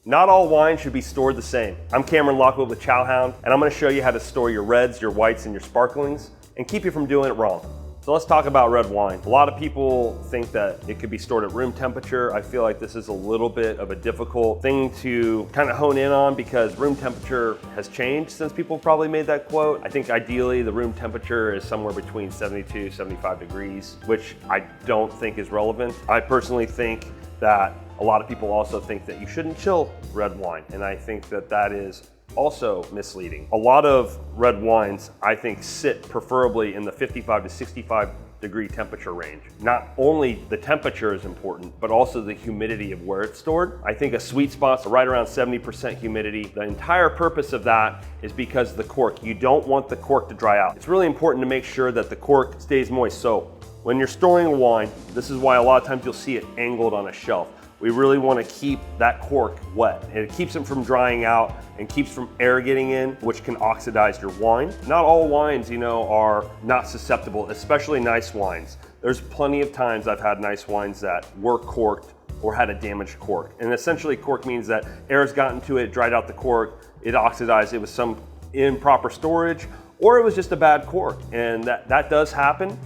Not all wine should be stored the same. I'm Kamaron Lockwood with Chowhound, and I'm going to show you how to store your reds, your whites, and your sparklings, and keep you from doing it wrong. So let's talk about red wine. A lot of people think that it could be stored at room temperature. I feel like this is a little bit of a difficult thing to kind of hone in on because room temperature has changed since people probably made that quote. I think ideally the room temperature is somewhere between 72, 75 degrees, which I don't think is relevant. I personally think that a lot of people also think that you shouldn't chill red wine, and I think that that is also misleading. A lot of red wines, I think, sit preferably in the 55 to 65 degree temperature range. Not only the temperature is important, but also the humidity of where it's stored. I think a sweet spot's right around 70% humidity. The entire purpose of that is because of the cork. You don't want the cork to dry out. It's really important to make sure that the cork stays moist. So when you're storing a wine, this is why a lot of times you'll see it angled on a shelf. We really want to keep that cork wet. And it keeps it from drying out and keeps from air getting in, which can oxidize your wine. Not all wines, are not susceptible, especially nice wines. There's plenty of times I've had nice wines that were corked or had a damaged cork. And essentially cork means that air's gotten to it, dried out the cork, it oxidized, it was some improper storage, or it was just a bad cork. And that does happen.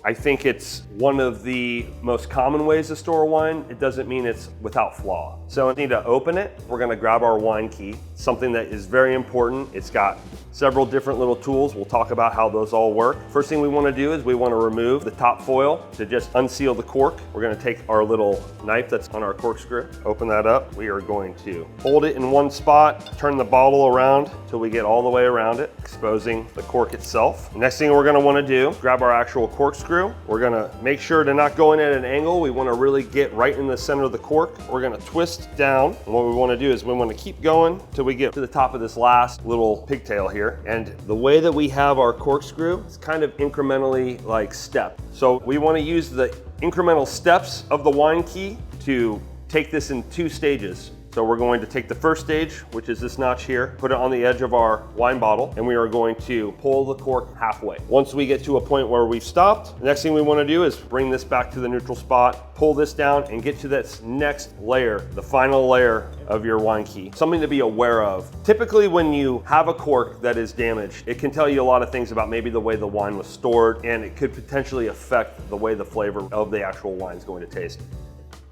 I think it's one of the most common ways to store wine. It doesn't mean it's without flaw. So I need to open it. We're gonna grab our wine key, something that is very important. It's got several different little tools. We'll talk about how those all work. First thing we wanna do is we wanna remove the top foil to just unseal the cork. We're gonna take our little knife that's on our corkscrew, open that up. We are going to hold it in one spot, turn the bottle around till we get all the way around it, exposing the cork itself. Next thing we're gonna wanna do, grab our actual corkscrew. We're gonna make sure to not go in at an angle. We wanna really get right in the center of the cork. We're gonna twist down. And what we wanna do is we wanna keep going till we get to the top of this last little pigtail here. And the way that we have our corkscrew, it's kind of incrementally like step. So we wanna use the incremental steps of the wine key to take this in 2 stages. So we're going to take the first stage, which is this notch here, put it on the edge of our wine bottle, and we are going to pull the cork halfway. Once we get to a point where we've stopped, the next thing we want to do is bring this back to the neutral spot, pull this down, and get to this next layer, the final layer of your wine key. Something to be aware of. Typically when you have a cork that is damaged, it can tell you a lot of things about maybe the way the wine was stored, and it could potentially affect the way the flavor of the actual wine is going to taste.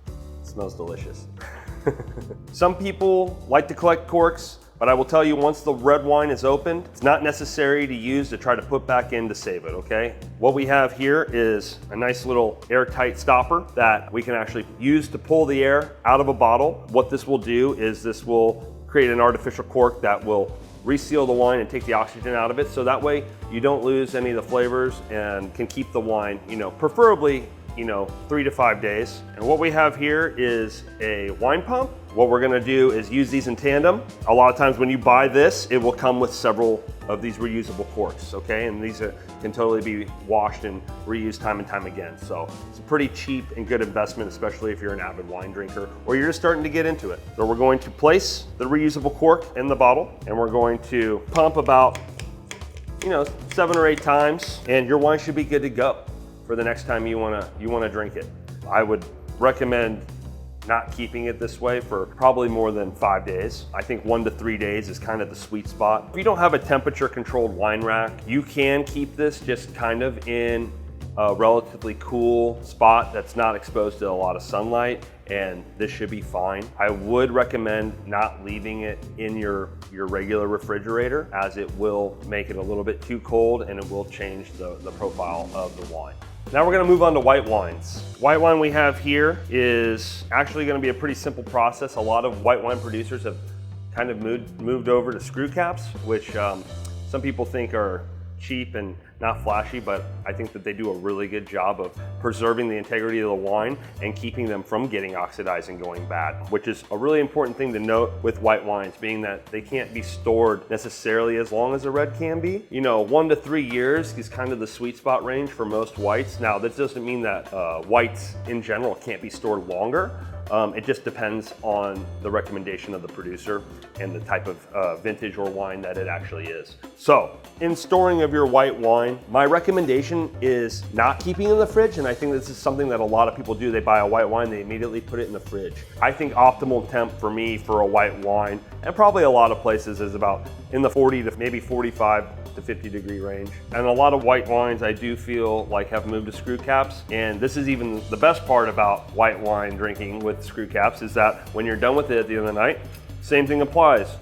It smells delicious. Some people like to collect corks, but I will tell you once the red wine is opened, it's not necessary to use to try to put back in to save it, okay? What we have here is a nice little airtight stopper that we can actually use to pull the air out of a bottle. What this will do is this will create an artificial cork that will reseal the wine and take the oxygen out of it, so that way you don't lose any of the flavors and can keep the wine, preferably 3 to 5 days. And what we have here is a wine pump. What we're gonna do is use these in tandem. A lot of times when you buy this, it will come with several of these reusable corks, okay? And these can totally be washed and reused time and time again. So it's a pretty cheap and good investment, especially if you're an avid wine drinker or you're just starting to get into it. So we're going to place the reusable cork in the bottle, and we're going to pump about 7 or 8 times, and your wine should be good to go for the next time you wanna drink it. I would recommend not keeping it this way for probably more than 5 days. I think 1 to 3 days is kind of the sweet spot. If you don't have a temperature controlled wine rack, you can keep this just kind of in a relatively cool spot that's not exposed to a lot of sunlight, and this should be fine. I would recommend not leaving it in your regular refrigerator, as it will make it a little bit too cold and it will change the profile of the wine. Now we're gonna move on to white wines. White wine we have here is actually gonna be a pretty simple process. A lot of white wine producers have kind of moved over to screw caps, which some people think are cheap and not flashy, but I think that they do a really good job of preserving the integrity of the wine and keeping them from getting oxidized and going bad, which is a really important thing to note with white wines, being that they can't be stored necessarily as long as a red can be. 1 to 3 years is kind of the sweet spot range for most whites. Now, that doesn't mean that whites in general can't be stored longer, It just depends on the recommendation of the producer and the type of vintage or wine that it actually is. So, in storing of your white wine, my recommendation is not keeping it in the fridge, and I think this is something that a lot of people do. They buy a white wine, they immediately put it in the fridge. I think optimal temp for me for a white wine, and probably a lot of places, is about in the 40 to maybe 45 to 50 degree range. And a lot of white wines I do feel like have moved to screw caps, and this is even the best part about white wine drinking with screw caps is that when you're done with it at the end of the night, same thing applies.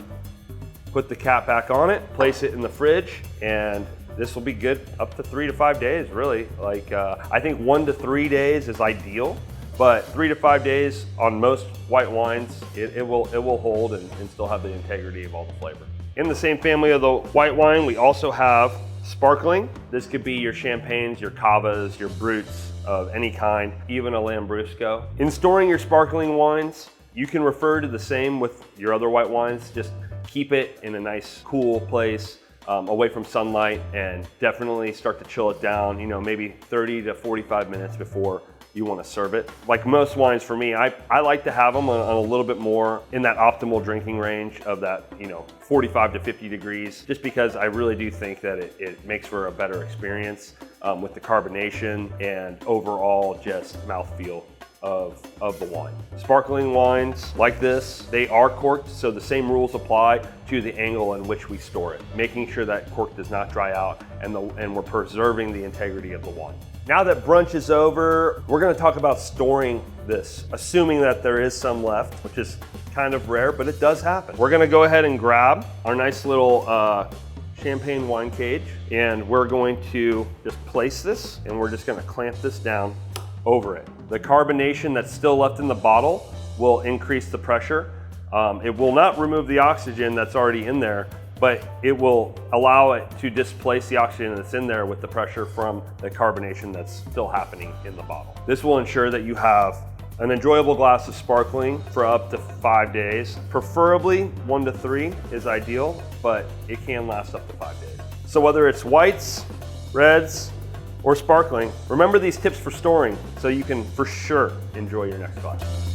Put the cap back on it, place it in the fridge, and this will be good up to 3 to 5 days, really. Like, I think 1 to 3 days is ideal, but 3 to 5 days on most white wines, it will hold and still have the integrity of all the flavor. In the same family of the white wine, we also have sparkling. This could be your champagnes, your cavas, your brutes of any kind, even a Lambrusco. In storing your sparkling wines, you can refer to the same with your other white wines. Just keep it in a nice, cool place, away from sunlight, and definitely start to chill it down, you know, maybe 30 to 45 minutes before you want to serve it. Like most wines for me, I like to have them on a little bit more in that optimal drinking range of that, you know, 45 to 50 degrees, just because I really do think that it makes for a better experience with the carbonation and overall just mouthfeel of the wine. Sparkling wines like this, they are corked, so the same rules apply to the angle in which we store it, making sure that cork does not dry out and we're preserving the integrity of the wine. Now that brunch is over, we're gonna talk about storing this, assuming that there is some left, which is kind of rare, but it does happen. We're gonna go ahead and grab our nice little champagne wine cage, and we're going to just place this, and we're just gonna clamp this down over it. The carbonation that's still left in the bottle will increase the pressure. It will not remove the oxygen that's already in there, but it will allow it to displace the oxygen that's in there with the pressure from the carbonation that's still happening in the bottle. This will ensure that you have an enjoyable glass of sparkling for up to 5 days. Preferably 1 to 3 is ideal, but it can last up to 5 days. So whether it's whites, reds, or sparkling, remember these tips for storing so you can for sure enjoy your next glass.